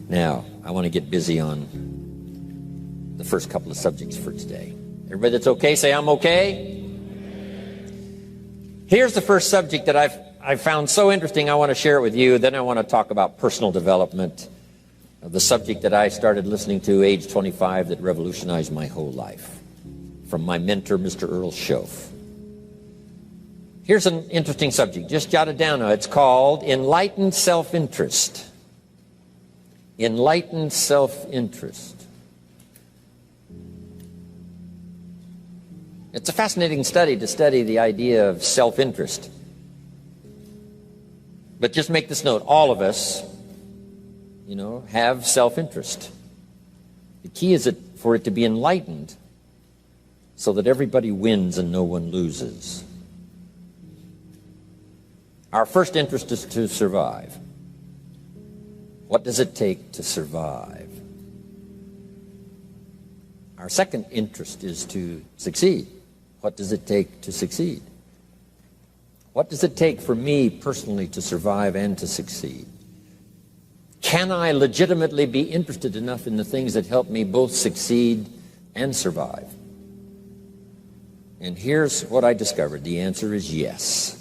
Now, I want to get busy on the first couple of subjects for today. Everybody that's okay, say I'm okay. Here's the first subject that I've found so interesting. I want to share it with you. Then I want to talk about personal development, the subject that I started listening to age 25 that revolutionized my whole life, from my mentor, Mr. Earl Schoaf. Here's an interesting subject. Just jot it down now. It's called enlightened self-interest. Enlightened self-interest. It's a fascinating study to study the idea of self-interest. But just make this note, all of us, have self-interest. The key is for it to be enlightened so that everybody wins and no one loses. Our first interest is to survive. What does it take to survive? Our second interest is to succeed. What does it take to succeed? What does it take for me personally to survive and to succeed? Can I legitimately be interested enough in the things that help me both succeed and survive? And here's what I discovered. The answer is yes.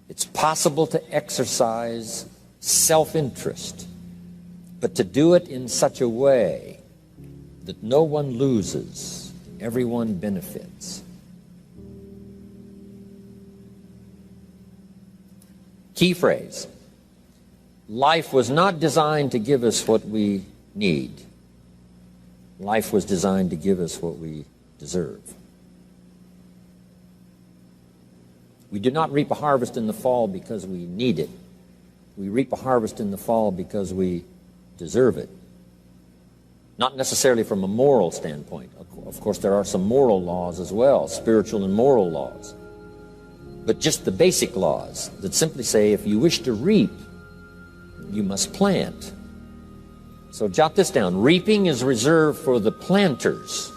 It's possible to exercise self-interest, but to do it in such a way that no one loses, everyone benefits. Key phrase. Life was not designed to give us what we need. Life was designed to give us what we deserve. We do not reap a harvest in the fall because we need it. We reap a harvest in the fall because we deserve it. Not necessarily from a moral standpoint. Of course, there are some moral laws as well, spiritual and moral laws. But just the basic laws that simply say if you wish to reap, you must plant. So jot this down. Reaping is reserved for the planters.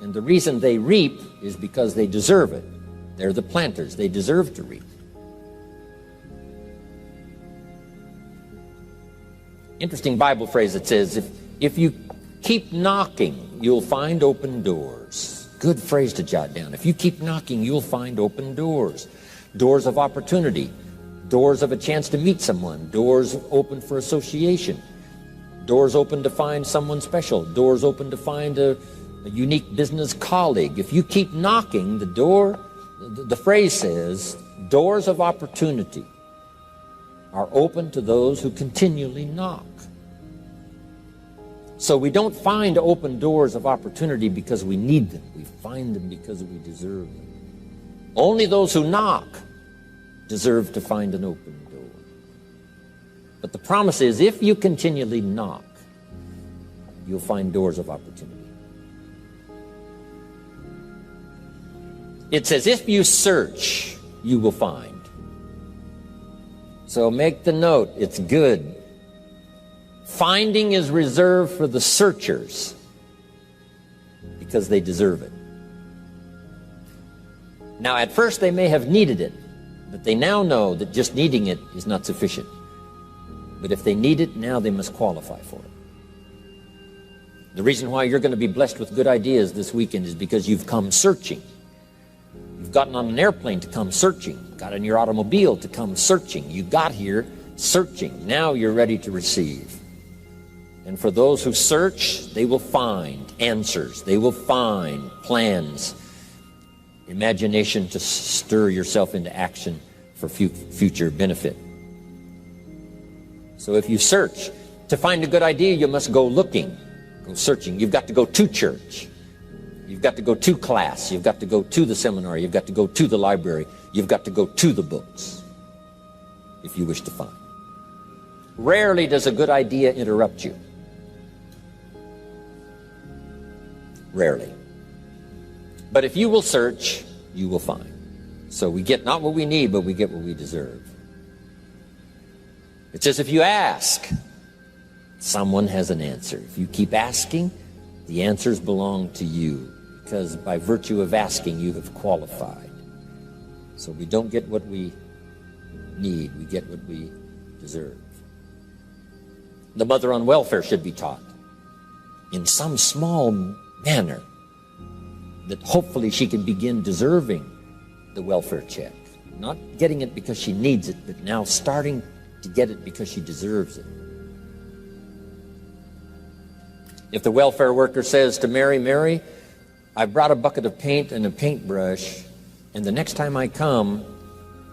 And the reason they reap is because they deserve it. They're the planters. They deserve to reap. Interesting Bible phrase that says, if you keep knocking, you'll find open doors. Good phrase to jot down. If you keep knocking, you'll find open doors. Doors of opportunity. Doors of a chance to meet someone. Doors open for association. Doors open to find someone special. Doors open to find a unique business colleague. If you keep knocking, the phrase says, doors of opportunity are open to those who continually knock. So we don't find open doors of opportunity because we need them. We find them because we deserve them. Only those who knock deserve to find an open door. But the promise is, if you continually knock, you'll find doors of opportunity. It says, if you search, you will find. So make the note, it's good. Finding is reserved for the searchers because they deserve it. Now, at first they may have needed it, but they now know that just needing it is not sufficient. But if they need it, now they must qualify for it. The reason why you're going to be blessed with good ideas this weekend is because you've come searching. You've gotten on an airplane to come searching. Got in your automobile to come searching. You got here searching. Now you're ready to receive. And for those who search, they will find answers. They will find plans, imagination to stir yourself into action for future benefit. So if you search, to find a good idea, you must go looking, go searching. You've got to go to church. You've got to go to class. You've got to go to the seminar. You've got to go to the library. You've got to go to the books if you wish to find. Rarely does a good idea interrupt you. Rarely. But if you will search, you will find. So we get not what we need, but we get what we deserve. It says if you ask, someone has an answer. If you keep asking, the answers belong to you, because by virtue of asking, you have qualified. So we don't get what we need, we get what we deserve. The mother on welfare should be taught in some small manner that hopefully she can begin deserving the welfare check. Not getting it because she needs it, but now starting to get it because she deserves it. If the welfare worker says to Mary, Mary, I brought a bucket of paint and a paintbrush, and the next time I come,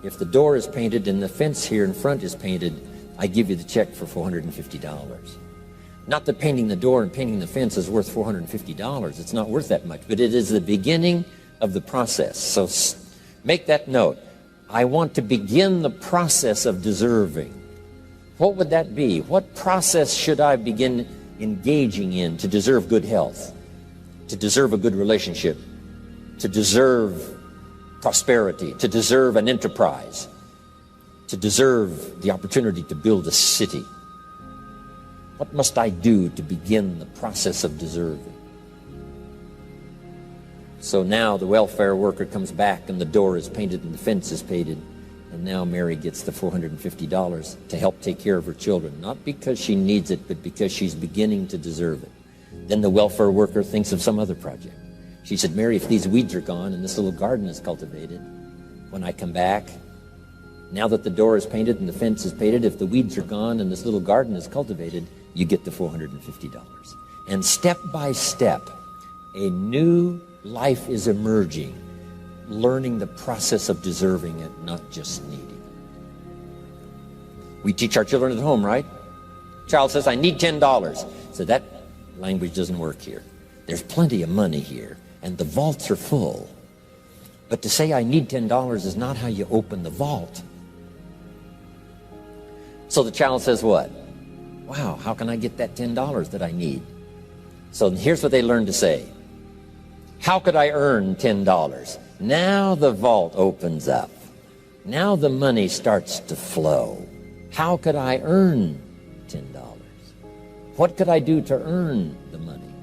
if the door is painted and the fence here in front is painted, I give you the check for $450. Not that painting the door and painting the fence is worth $450. It's not worth that much, but it is the beginning of the process. So make that note. I want to begin the process of deserving. What would that be? What process should I begin engaging in to deserve good health, to deserve a good relationship, to deserve prosperity, to deserve an enterprise, to deserve the opportunity to build a city? What must I do to begin the process of deserving? So now the welfare worker comes back and the door is painted and the fence is painted, and now Mary gets the $450 to help take care of her children, not because she needs it, but because she's beginning to deserve it. Then the welfare worker thinks of some other project. She said, Mary, if these weeds are gone and this little garden is cultivated, when I come back, now that the door is painted and the fence is painted, if the weeds are gone and this little garden is cultivated, you get the $450. And step by step, a new life is emerging, learning the process of deserving it, not just needing it. We teach our children at home, right? Child says, I need $10. So that language doesn't work here. There's plenty of money here, and the vaults are full. But to say I need $10 is not how you open the vault. So the child says what? Wow, how can I get that $10 that I need? So here's what they learn to say. How could I earn $10? Now the vault opens up. Now the money starts to flow. How could I earn $10? What could I do to earn the money?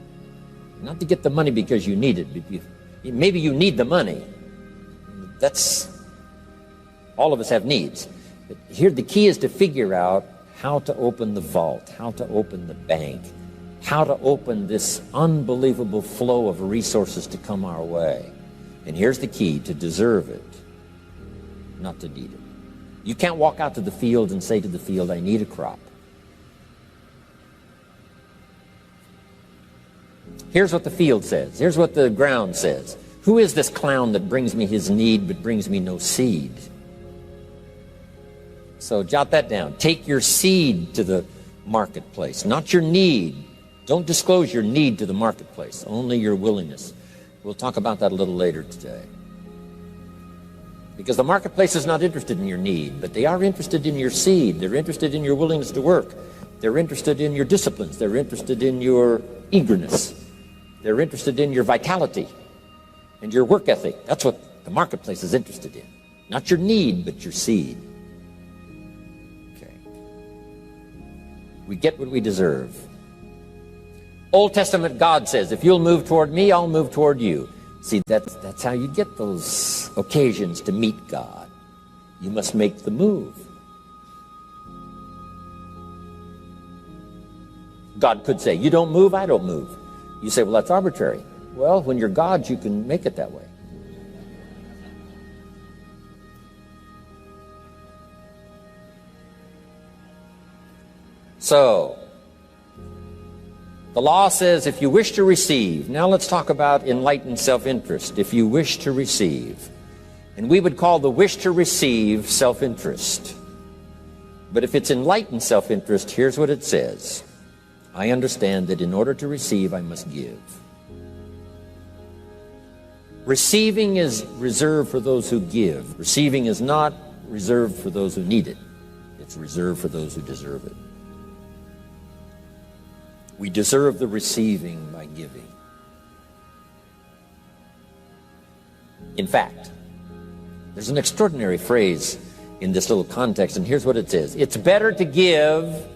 Not to get the money because you need it. Maybe you need the money. That's, all of us have needs. But here the key is to figure out how to open the vault, how to open the bank, how to open this unbelievable flow of resources to come our way. And here's the key: to deserve it, not to need it. You can't walk out to the field and say to the field, I need a crop. Here's what the field says. Here's what the ground says. Who is this clown that brings me his need but brings me no seed? So jot that down. Take your seed to the marketplace, not your need. Don't disclose your need to the marketplace, only your willingness. We'll talk about that a little later today. Because the marketplace is not interested in your need, but they are interested in your seed. They're interested in your willingness to work. They're interested in your disciplines. They're interested in your eagerness. They're interested in your vitality and your work ethic. That's what the marketplace is interested in. Not your need, but your seed. Okay. We get what we deserve. Old Testament God says, if you'll move toward me, I'll move toward you. See, that's how you get those occasions to meet God. You must make the move. God could say, you don't move, I don't move. You say, well, that's arbitrary. Well, when you're God, you can make it that way. So, the law says if you wish to receive, now let's talk about enlightened self-interest. If you wish to receive, and we would call the wish to receive self-interest. But if it's enlightened self-interest, here's what it says. I understand that in order to receive, I must give. Receiving is reserved for those who give. Receiving is not reserved for those who need it. It's reserved for those who deserve it. We deserve the receiving by giving. In fact, there's an extraordinary phrase in this little context, and here's what it says. It's better to give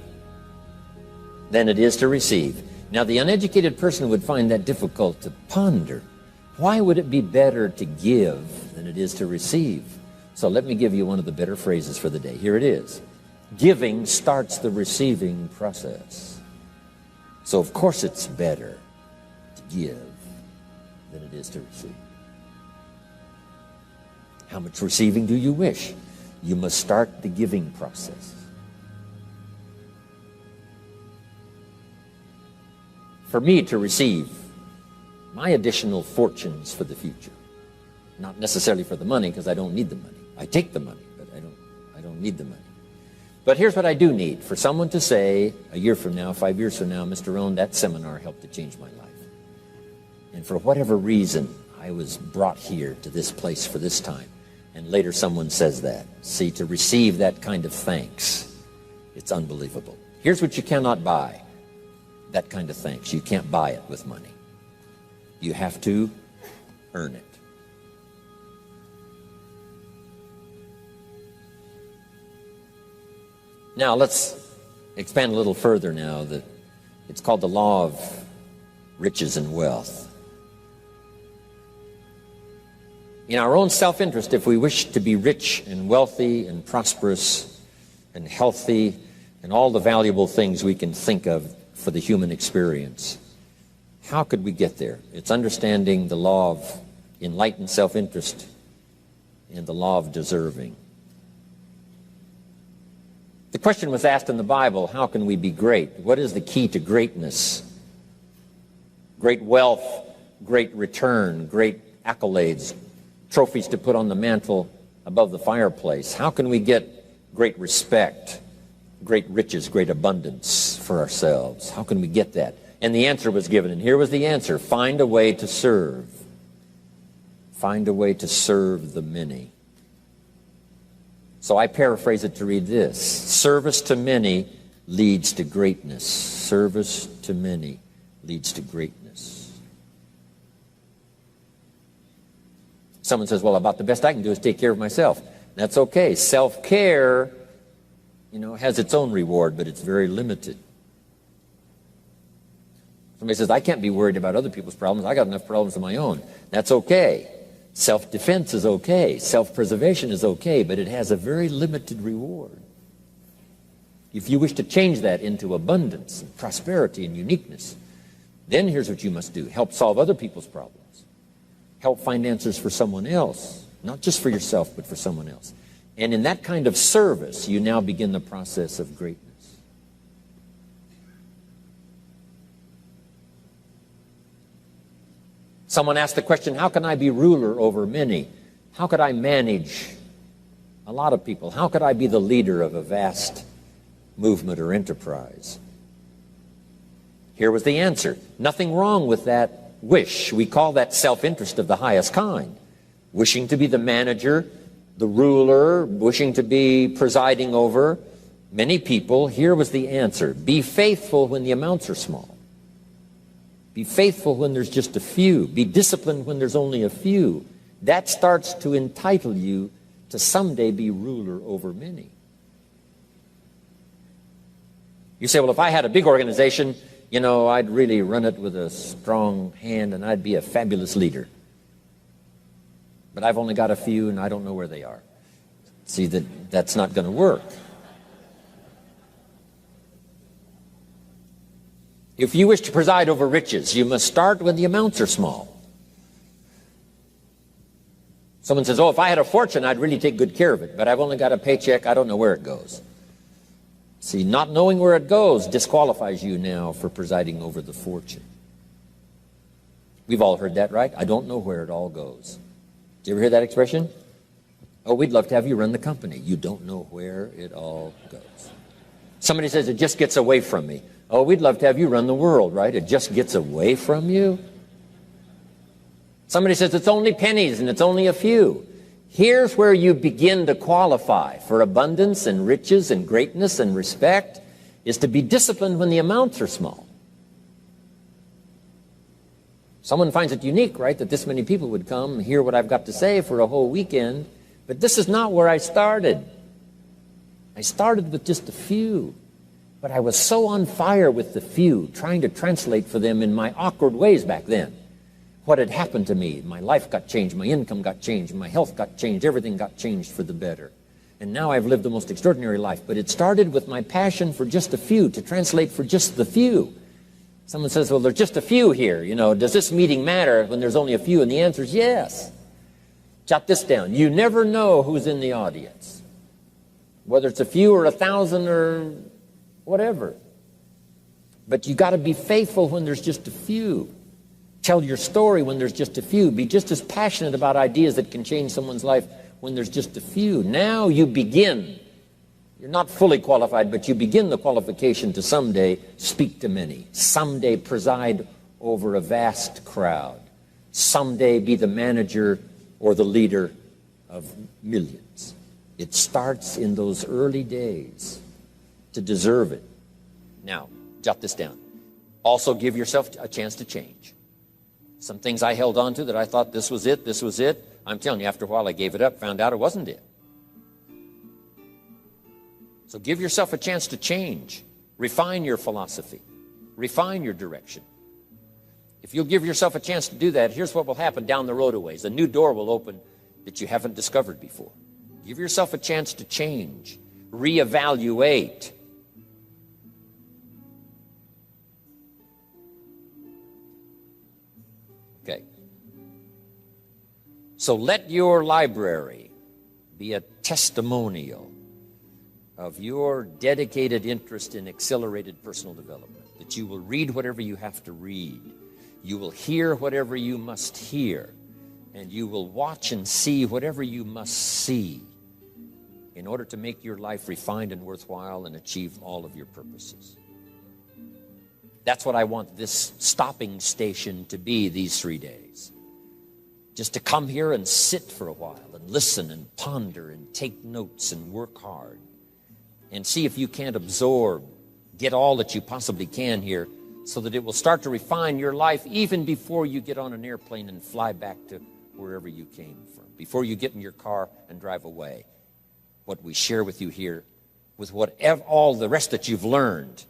than it is to receive. Now, the uneducated person would find that difficult to ponder. Why would it be better to give than it is to receive? So let me give you one of the better phrases for the day. Here it is. Giving starts the receiving process. So of course it's better to give than it is to receive. How much receiving do you wish? You must start the giving process. For me to receive my additional fortunes for the future, not necessarily for the money, because I don't need the money. I take the money, but I don't need the money. But here's what I do need: for someone to say a year from now, 5 years from now, Mr. Rohn, that seminar helped to change my life. And for whatever reason, I was brought here to this place for this time. And later someone says that. See, to receive that kind of thanks, it's unbelievable. Here's what you cannot buy: that kind of thanks. You can't buy it with money. You have to earn it. Now let's expand a little further now. It's called the law of riches and wealth. In our own self-interest, if we wish to be rich and wealthy and prosperous and healthy and all the valuable things we can think of for the human experience, how could we get there? It's understanding the law of enlightened self-interest and the law of deserving. The question was asked in the Bible, how can we be great? What is the key to greatness? Great wealth, great return, great accolades, trophies to put on the mantle above the fireplace. How can we get great respect, great riches, great abundance for ourselves? How can we get that? And the answer was given, and here was the answer: find a way to serve. Find a way to serve the many. So I paraphrase it to read this: service to many leads to greatness. Service to many leads to greatness. Someone says, well, about the best I can do is take care of myself. That's okay. Self-care, has its own reward, but it's very limited. Somebody says, I can't be worried about other people's problems. I got enough problems of my own. That's okay. Self-defense is okay. Self-preservation is okay, but it has a very limited reward. If you wish to change that into abundance and prosperity and uniqueness, then here's what you must do: help solve other people's problems. Help find answers for someone else, not just for yourself, but for someone else. And in that kind of service, you now begin the process of greatness. Someone asked the question, how can I be ruler over many? How could I manage a lot of people? How could I be the leader of a vast movement or enterprise? Here was the answer: nothing wrong with that wish. We call that self-interest of the highest kind. Wishing to be the manager, the ruler, wishing to be presiding over many people. Here was the answer: be faithful when the amounts are small. Be faithful when there's just a few. Be disciplined when there's only a few. That starts to entitle you to someday be ruler over many. You say, well, if I had a big organization, I'd really run it with a strong hand and I'd be a fabulous leader. But I've only got a few and I don't know where they are. See, that's not going to work. If you wish to preside over riches, you must start when the amounts are small. Someone says, oh, if I had a fortune, I'd really take good care of it, but I've only got a paycheck, I don't know where it goes. See, not knowing where it goes disqualifies you now for presiding over the fortune. We've all heard that, right? I don't know where it all goes. Did you ever hear that expression? Oh, we'd love to have you run the company. You don't know where it all goes. Somebody says, it just gets away from me. Oh, we'd love to have you run the world, right? It just gets away from you. Somebody says, it's only pennies and it's only a few. Here's where you begin to qualify for abundance and riches and greatness and respect, is to be disciplined when the amounts are small. Someone finds it unique, right, that this many people would come and hear what I've got to say for a whole weekend, but this is not where I started. I started with just a few, but I was so on fire with the few, trying to translate for them in my awkward ways back then what had happened to me. My life got changed, my income got changed, my health got changed, everything got changed for the better. And now I've lived the most extraordinary life. But it started with my passion for just a few, to translate for just the few. Someone says, well, there's just a few here. You know, does this meeting matter when there's only a few? And the answer is yes. Jot this down. You never know who's in the audience, whether it's a few or 1,000 or whatever. But you got to be faithful when there's just a few. Tell your story when there's just a few. Be just as passionate about ideas that can change someone's life when there's just a few. Now you begin. You're not fully qualified, but you begin the qualification to someday speak to many. Someday preside over a vast crowd. Someday be the manager or the leader of millions. It starts in those early days to deserve it. Now, jot this down. Also give yourself a chance to change. Some things I held on to that I thought this was it, this was it. I'm telling you, after a while I gave it up, found out it wasn't it. So give yourself a chance to change. Refine your philosophy. Refine your direction. If you'll give yourself a chance to do that, here's what will happen down the road a ways. A new door will open that you haven't discovered before. Give yourself a chance to change. Reevaluate. Okay. So let your library be a testimonial of your dedicated interest in accelerated personal development, that you will read whatever you have to read, you will hear whatever you must hear, and you will watch and see whatever you must see in order to make your life refined and worthwhile and achieve all of your purposes. That's what I want this stopping station to be these 3 days. Just to come here and sit for a while and listen and ponder and take notes and work hard and see if you can't absorb, get all that you possibly can here so that it will start to refine your life even before you get on an airplane and fly back to wherever you came from, before you get in your car and drive away. What we share with you here, with whatever, all the rest that you've learned,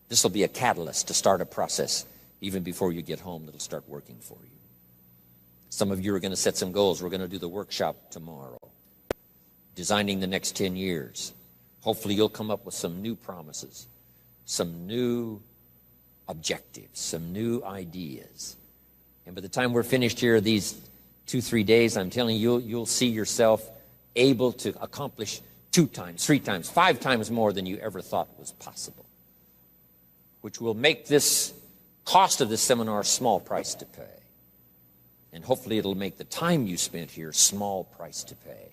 this will be a catalyst to start a process even before you get home that'll start working for you. Some of you are going to set some goals. We're going to do the workshop tomorrow, designing the next 10 years. Hopefully you'll come up with some new promises, some new objectives, some new ideas. And by the time we're finished here, these 2-3 days, I'm telling you, you'll see yourself able to accomplish 2 times, 3 times, 5 times more than you ever thought was possible, which will make this cost of this seminar a small price to pay. And hopefully it'll make the time you spent here small price to pay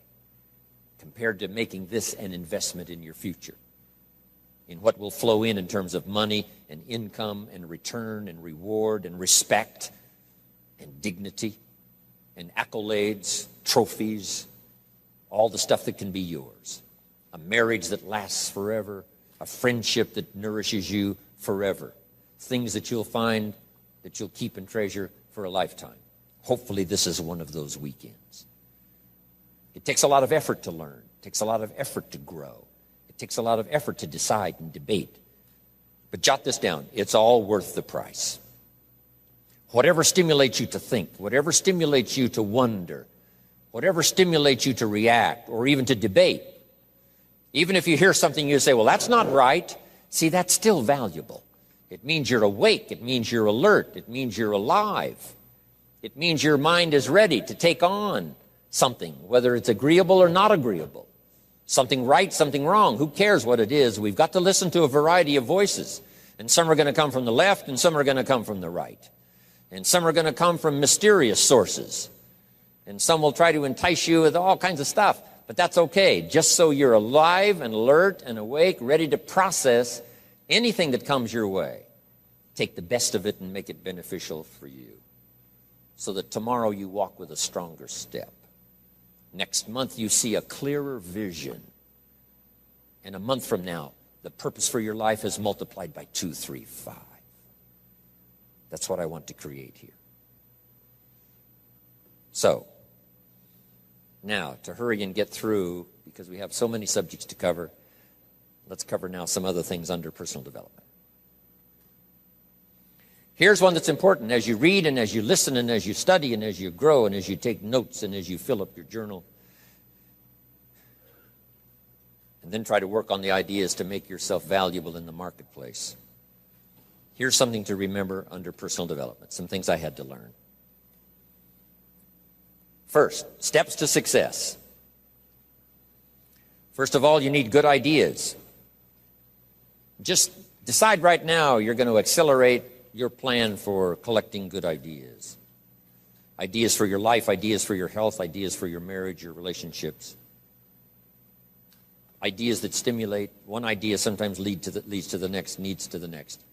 compared to making this an investment in your future, in what will flow in terms of money and income and return and reward and respect and dignity and accolades, trophies, all the stuff that can be yours. A marriage that lasts forever, a friendship that nourishes you forever, things that you'll find that you'll keep and treasure for a lifetime. Hopefully this is one of those weekends. It takes a lot of effort to learn. It takes a lot of effort to grow. It takes a lot of effort to decide and debate. But jot this down. It's all worth the price. Whatever stimulates you to think, whatever stimulates you to wonder, whatever stimulates you to react or even to debate, even if you hear something you say, well, that's not right. See, that's still valuable. It means you're awake. It means you're alert. It means you're alive. It means your mind is ready to take on something, whether it's agreeable or not agreeable. Something right, something wrong. Who cares what it is? We've got to listen to a variety of voices. And some are going to come from the left and some are going to come from the right. And some are going to come from mysterious sources. And some will try to entice you with all kinds of stuff. But that's okay, just so you're alive and alert and awake, ready to process anything that comes your way. Take the best of it and make it beneficial for you, so that tomorrow you walk with a stronger step. Next month you see a clearer vision. And a month from now, the purpose for your life is multiplied by 2, 3, 5. That's what I want to create here. So, now, to hurry and get through, because we have so many subjects to cover, let's cover now some other things under personal development. Here's one that's important as you read and as you listen and as you study and as you grow and as you take notes and as you fill up your journal. and then try to work on the ideas to make yourself valuable in the marketplace. Here's something to remember under personal development, some things I had to learn. First, steps to success. First of all, you need good ideas. Just decide right now you're going to accelerate your plan for collecting good ideas. Ideas for your life, ideas for your health, ideas for your marriage, your relationships. Ideas that stimulate. One idea sometimes leads to the next, needs to the next.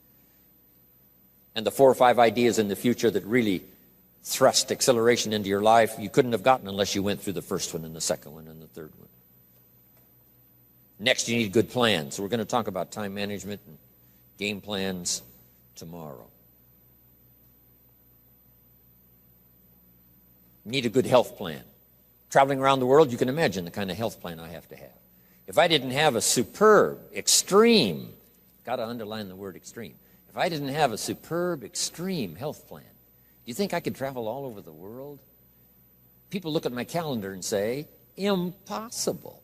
And the 4 or 5 ideas in the future that really thrust acceleration into your life, you couldn't have gotten unless you went through the first one and the second one and the third one. Next, you need good plans. So we're going to talk about time management and game plans tomorrow. You need a good health plan. Traveling around the world, you can imagine the kind of health plan I have to have. If I didn't have a superb, extreme, got to underline the word extreme, if I didn't have a superb, extreme health plan, do you think I could travel all over the world? People look at my calendar and say, impossible.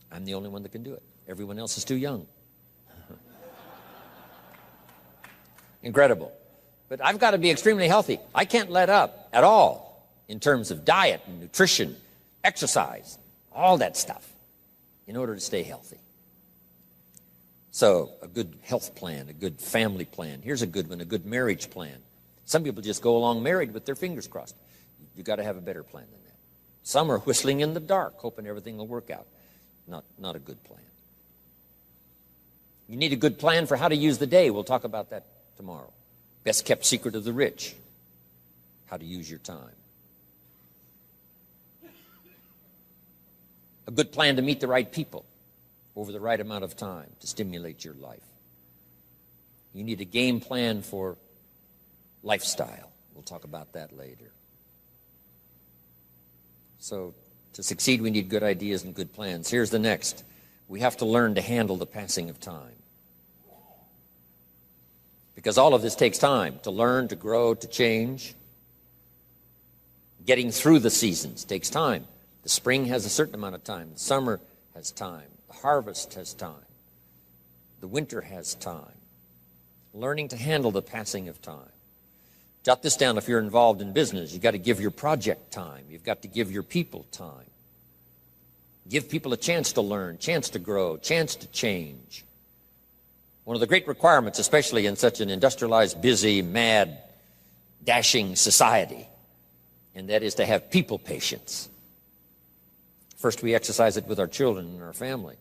I'm the only one that can do it. Everyone else is too young. Incredible. But I've got to be extremely healthy. I can't let up at all in terms of diet and nutrition, exercise, all that stuff in order to stay healthy. So a good health plan, a good family plan. Here's a good one, a good marriage plan. Some people just go along married with their fingers crossed. You've got to have a better plan than that. Some are whistling in the dark, hoping everything will work out. Not a good plan. You need a good plan for how to use the day. We'll talk about that tomorrow. Best kept secret of the rich, how to use your time. A good plan to meet the right people over the right amount of time to stimulate your life. You need a game plan for lifestyle. We'll talk about that later. So to succeed, we need good ideas and good plans. Here's the next. We have to learn to handle the passing of time. Because all of this takes time to learn, to grow, to change. Getting through the seasons takes time. The spring has a certain amount of time. The summer has time. The harvest has time. The winter has time. Learning to handle the passing of time. Jot this down if you're involved in business. You've got to give your project time. You've got to give your people time. Give people a chance to learn, chance to grow, chance to change. One of the great requirements, especially in such an industrialized, busy, mad, dashing society, and that is to have people patience. First, we exercise it with our children and our family.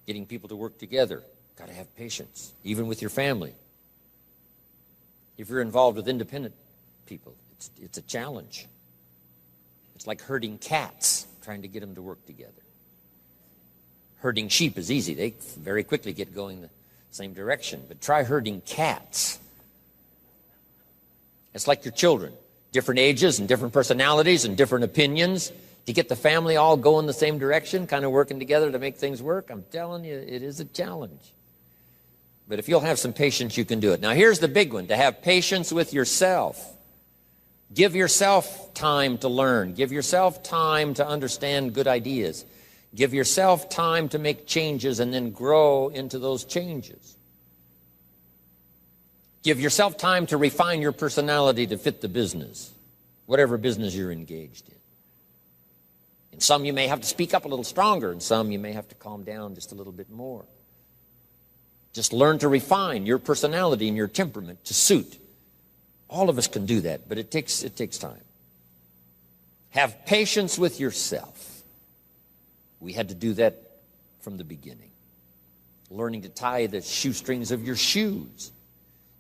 Getting people to work together, got to have patience, even with your family. If you're involved with independent people, it's a challenge. It's like herding cats, trying to get them to work together. Herding sheep is easy. They very quickly get going the same direction. But try herding cats. It's like your children. Different ages and different personalities and different opinions. To get the family all going the same direction, kind of working together to make things work, I'm telling you, it is a challenge. But if you'll have some patience, you can do it. Now, here's the big one, to have patience with yourself. Give yourself time to learn. Give yourself time to understand good ideas. Give yourself time to make changes and then grow into those changes. Give yourself time to refine your personality to fit the business, whatever business you're engaged in. In some, you may have to speak up a little stronger. In some, you may have to calm down just a little bit more. Just learn to refine your personality and your temperament to suit. All of us can do that, but it takes time. Have patience with yourself. We had to do that from the beginning. Learning to tie the shoestrings of your shoes.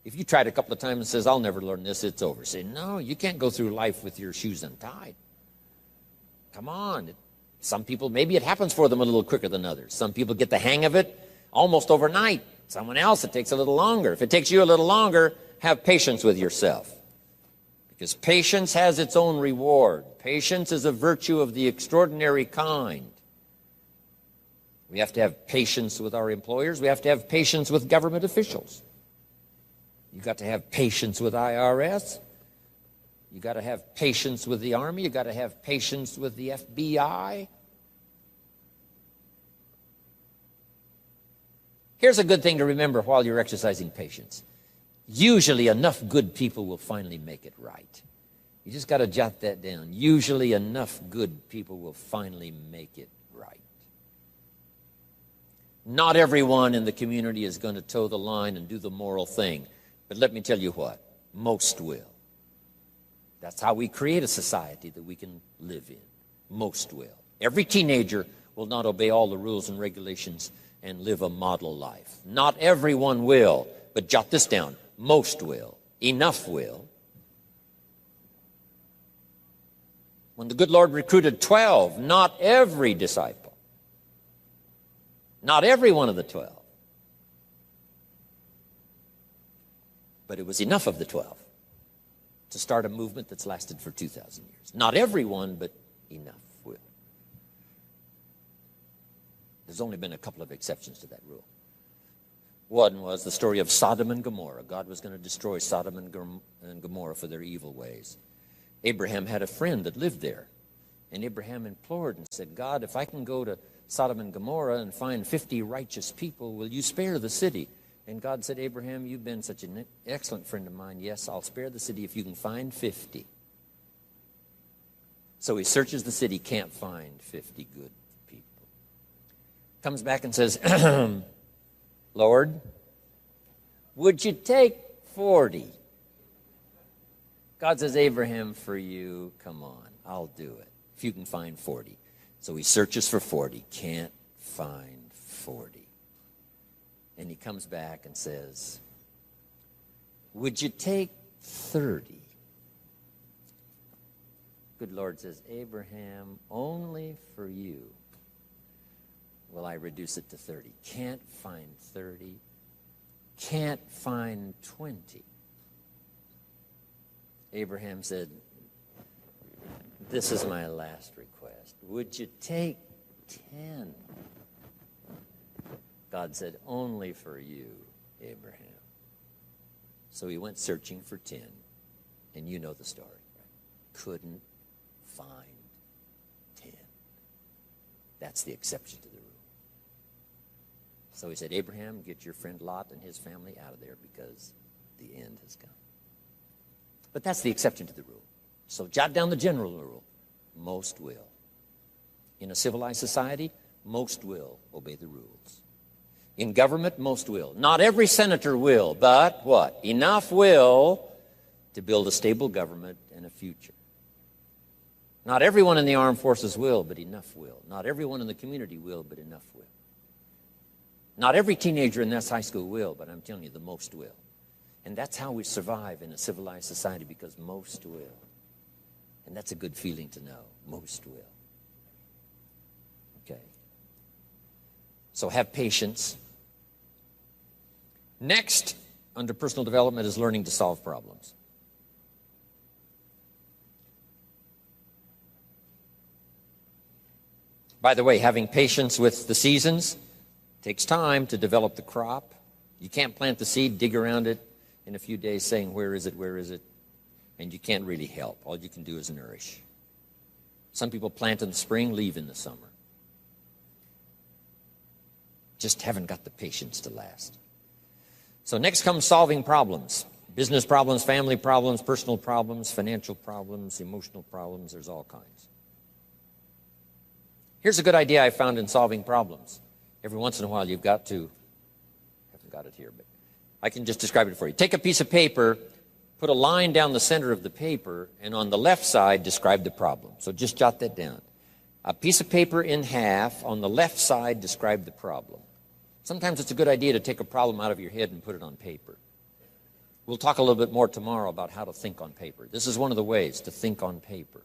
If you tried a couple of times and says, I'll never learn this, it's over. Say, no, you can't go through life with your shoes untied. Come on. Some people, maybe it happens for them a little quicker than others. Some people get the hang of it almost overnight. Someone else, it takes a little longer. If it takes you a little longer, have patience with yourself. Because patience has its own reward. Patience is a virtue of the extraordinary kind. We have to have patience with our employers. We have to have patience with government officials. You've got to have patience with IRS. You've got to have patience with the Army. You've got to have patience with the FBI. Here's a good thing to remember while you're exercising patience. Usually enough good people will finally make it right. You just got to jot that down. Usually enough good people will finally make it right. Not everyone in the community is going to toe the line and do the moral thing. But let me tell you what, most will. That's how we create a society that we can live in. Most will. Every teenager will not obey all the rules and regulations and live a model life. Not everyone will, but jot this down. Most will. Enough will. When the good Lord recruited 12, not every disciple, not every one of the 12, but it was enough of the 12 to start a movement that's lasted for 2,000 years. Not everyone, but enough will. There's only been a couple of exceptions to that rule. One was the story of Sodom and Gomorrah. God was going to destroy Sodom and Gomorrah for their evil ways. Abraham had a friend that lived there. And Abraham implored and said, God, if I can go to Sodom and Gomorrah and find 50 righteous people, will you spare the city? And God said, Abraham, you've been such an excellent friend of mine. Yes, I'll spare the city if you can find 50. So he searches the city, can't find 50 good people. Comes back and says, Lord, would you take 40? God says, Abraham, for you, come on, I'll do it. If you can find 40. So he searches for 40, can't find 40. And he comes back and says, would you take 30? Good Lord says, Abraham, only for you will I reduce it to 30. Can't find 30. Can't find 20. Abraham said, this is my last request. Would you take 10? God said, only for you, Abraham. So he went searching for 10. And you know the story, right? Couldn't find 10. That's the exception to the rule. So he said, Abraham, get your friend Lot and his family out of there because the end has come. But that's the exception to the rule. So jot down the general rule. Most will. In a civilized society, most will obey the rules. In government, most will. Not every senator will, but what? Enough will to build a stable government and a future. Not everyone in the armed forces will, but enough will. Not everyone in the community will, but enough will. Not every teenager in this high school will, but I'm telling you, the most will. And that's how we survive in a civilized society, because most will. And that's a good feeling to know. Most will. Okay. So have patience. Next, under personal development, is learning to solve problems. By the way, having patience with the seasons takes time to develop the crop. You can't plant the seed, dig around it in a few days saying, where is it, where is it? And you can't really help. All you can do is nourish. Some people plant in the spring, leave in the summer. Just haven't got the patience to last. So next comes solving problems. Business problems, family problems, personal problems, financial problems, emotional problems. There's all kinds. Here's a good idea I found in solving problems. Every once in a while you've got to, I haven't got it here, but I can just describe it for you. Take a piece of paper, put a line down the center of the paper, and on the left side, describe the problem. So just jot that down. A piece of paper in half, on the left side, describe the problem. Sometimes it's a good idea to take a problem out of your head and put it on paper. We'll talk a little bit more tomorrow about how to think on paper. This is one of the ways to think on paper.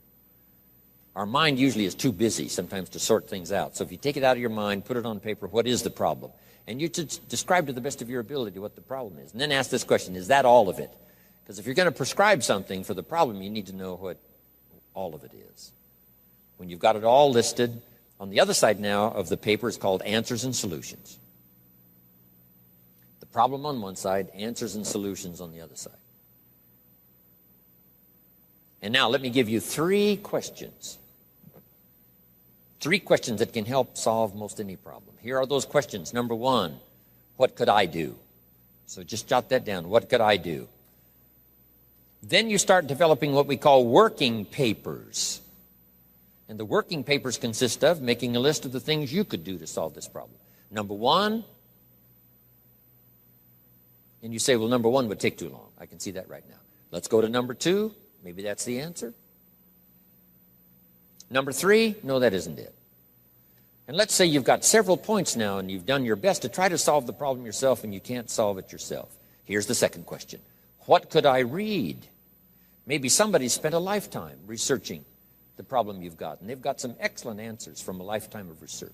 Our mind usually is too busy sometimes to sort things out. So if you take it out of your mind, put it on paper, what is the problem? And you should describe to the best of your ability what the problem is. And then ask this question, is that all of it? Because if you're going to prescribe something for the problem, you need to know what all of it is. When you've got it all listed, on the other side now of the paper is called answers and solutions. The problem on one side, answers and solutions on the other side. And now let me give you 3 questions. 3 questions that can help solve most any problem. Here are those questions. Number 1, What could I do? So just jot that down. What could I do? Then you start developing what we call working papers. And the working papers consist of making a list of the things you could do to solve this problem. Number one, and you say, well, number one would take too long. I can see that right now. Let's go to number two. Maybe that's the answer. Number three, no, that isn't it. And let's say you've got several points now and you've done your best to try to solve the problem yourself and you can't solve it yourself. Here's the second question. What could I read? Maybe somebody spent a lifetime researching the problem you've got, and they've got some excellent answers from a lifetime of research.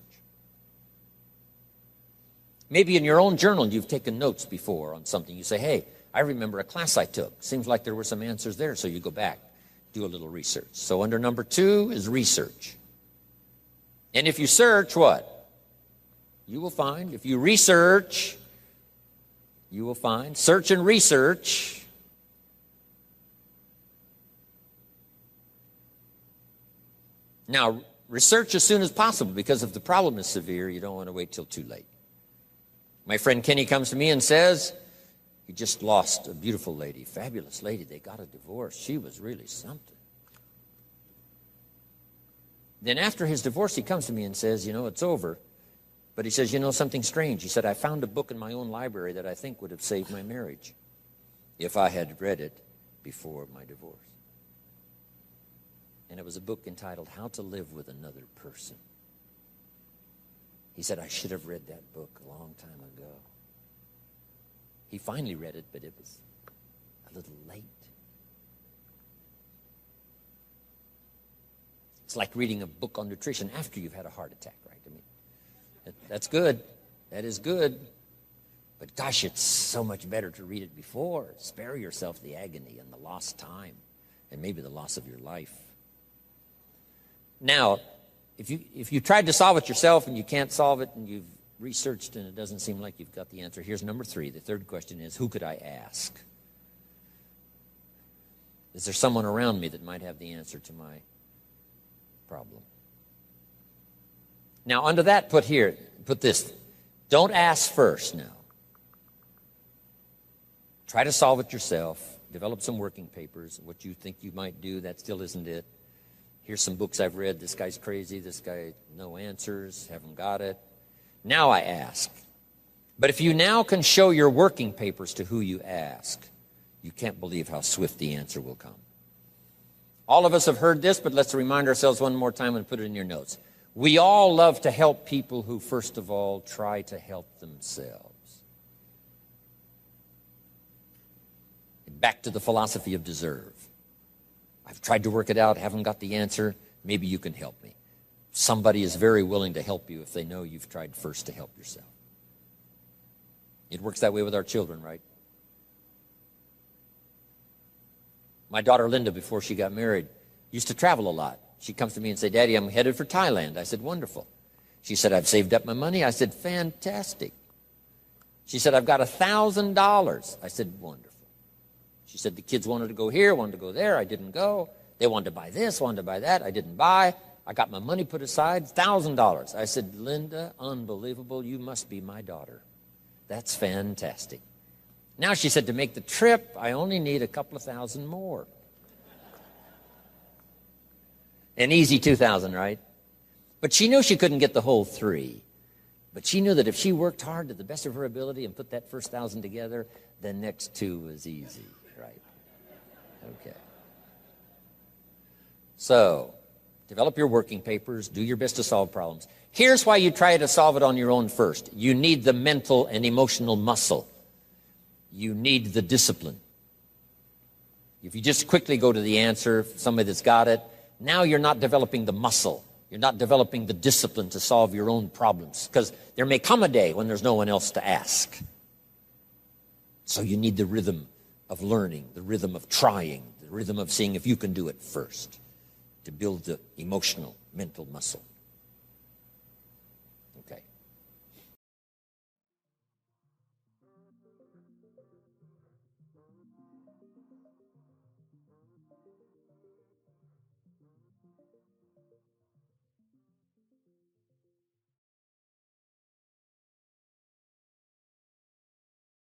Maybe in your own journal you've taken notes before on something. You say, hey, I remember a class I took. Seems like there were some answers there, so you go back, do a little research. So under number two is research. And if you search, what? You will find. If you research, you will find. Search and research. Now, research as soon as possible, because if the problem is severe, you don't want to wait till too late. My friend Kenny comes to me and says, he just lost a beautiful lady, fabulous lady. They got a divorce. She was really something. Then after his divorce, he comes to me and says, you know, it's over. But he says, you know, something strange. He said, I found a book in my own library that I think would have saved my marriage if I had read it before my divorce. And it was a book entitled How to Live with Another Person. He said, I should have read that book a long time ago. He finally read it, but it was a little late. It's like reading a book on nutrition after you've had a heart attack, right? I mean, that's good. That is good. But gosh, it's so much better to read it before. Spare yourself the agony and the lost time and maybe the loss of your life. Now, if you tried to solve it yourself and you can't solve it and you've researched and it doesn't seem like you've got the answer, here's number three. The third question is, who could I ask? Is there someone around me that might have the answer to my problem? Now, under that, put this. Don't ask first now. Try to solve it yourself. Develop some working papers. What you think you might do, that still isn't it. Here's some books I've read. This guy's crazy. This guy, no answers, haven't got it. Now I ask. But if you now can show your working papers to who you ask, you can't believe how swift the answer will come. All of us have heard this, but let's remind ourselves one more time and put it in your notes. We all love to help people who, first of all, try to help themselves. Back to the philosophy of deserve. I've tried to work it out, haven't got the answer. Maybe you can help me. Somebody is very willing to help you if they know you've tried first to help yourself. It works that way with our children, right? My daughter Linda, before she got married, used to travel a lot. She comes to me and said, Daddy, I'm headed for Thailand. I said, wonderful. She said, I've saved up my money. I said, fantastic. She said, I've got $1,000. I said, wonderful. She said, the kids wanted to go here, wanted to go there. I didn't go. They wanted to buy this, wanted to buy that. I didn't buy. I got my money put aside, $1,000. I said, Linda, unbelievable. You must be my daughter. That's fantastic. Now, she said, to make the trip, I only need a couple of thousand more. An easy 2,000, right? But she knew she couldn't get the whole three. But she knew that if she worked hard to the best of her ability and put that first 1,000 together, the next two was easy, right? Okay. So, develop your working papers. Do your best to solve problems. Here's why you try to solve it on your own first. You need the mental and emotional muscle. You need the discipline. If you just quickly go to the answer, somebody that's got it, now you're not developing the muscle. You're not developing the discipline to solve your own problems, because there may come a day when there's no one else to ask. So you need the rhythm of learning, the rhythm of trying, the rhythm of seeing if you can do it first to build the emotional, mental muscle. Okay.